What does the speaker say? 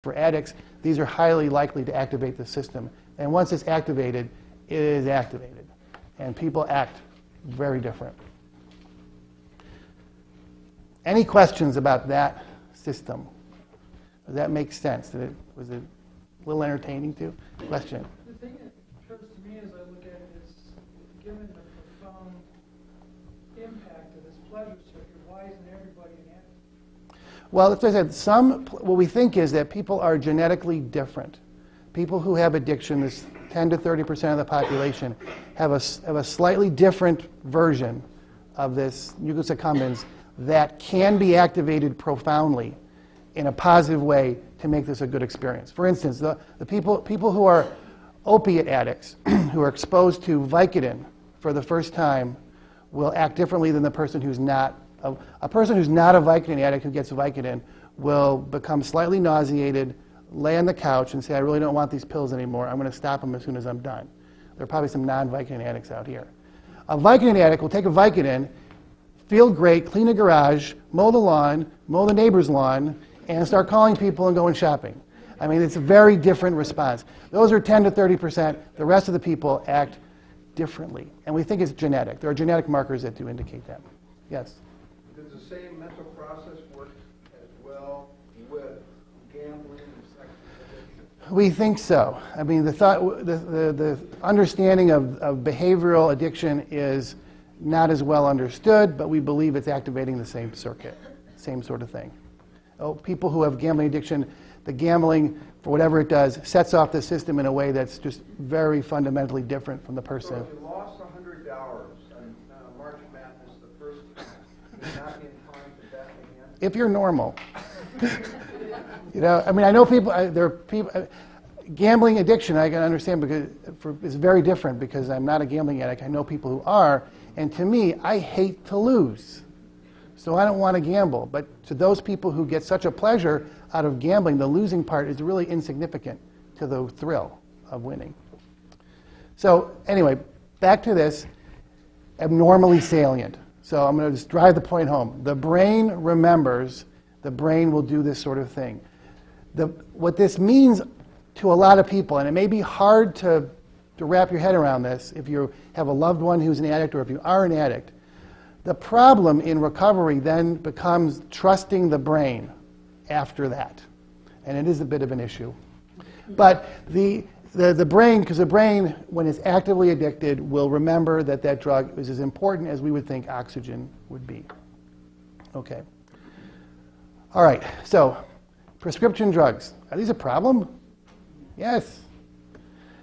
For addicts, these are highly likely to activate the system. And once it's activated, it is activated. And people act very different. Any questions about that system? Does that make sense? Was it a little entertaining too? Question? The thing that occurs to me as I look at it is, given the profound impact of this pleasure circuit, why isn't everybody an addict? Well, as I said, what we think is that people are genetically different. People who have addiction, this 10 to 30% of the population, have a slightly different version of this nucleus accumbens that can be activated profoundly in a positive way to make this a good experience. For instance, the people who are opiate addicts, who are exposed to Vicodin for the first time, will act differently than the person who's not. A person who's not a Vicodin addict who gets Vicodin will become slightly nauseated, lay on the couch and say, I really don't want these pills anymore. I'm going to stop them as soon as I'm done. There are probably some non-Vicodin addicts out here. A Vicodin addict will take a Vicodin, feel great, clean a garage, mow the lawn, mow the neighbor's lawn, and start calling people and going shopping. I mean, it's a very different response. Those are 10 to 30%. The rest of the people act differently. And we think it's genetic. There are genetic markers that do indicate that. Yes? Does the same mental process work as well with gambling and sex addiction? We think so. I mean, the understanding of behavioral addiction is not as well understood, but we believe it's activating the same circuit, same sort of thing. People who have gambling addiction, the gambling, for whatever it does, sets off the system in a way that's just very fundamentally different from the person. So if you lost $100 on March Madness, the first would not be inclined to bet again? If you're normal. You know, I mean, I know people, there are people, gambling addiction I can understand because is very different because I'm not a gambling addict. I know people who are, and to me, I hate to lose. So I don't want to gamble. But to those people who get such a pleasure out of gambling, the losing part is really insignificant to the thrill of winning. So anyway, back to this, abnormally salient. So I'm going to just drive the point home. The brain remembers, the brain will do this sort of thing. What this means to a lot of people, and it may be hard to wrap your head around this if you have a loved one who's an addict or if you are an addict, the problem in recovery then becomes trusting the brain after that. And it is a bit of an issue. But the brain, because the brain, when it's actively addicted, will remember that that drug is as important as we would think oxygen would be. Okay. All right, so prescription drugs. Are these a problem? Yes.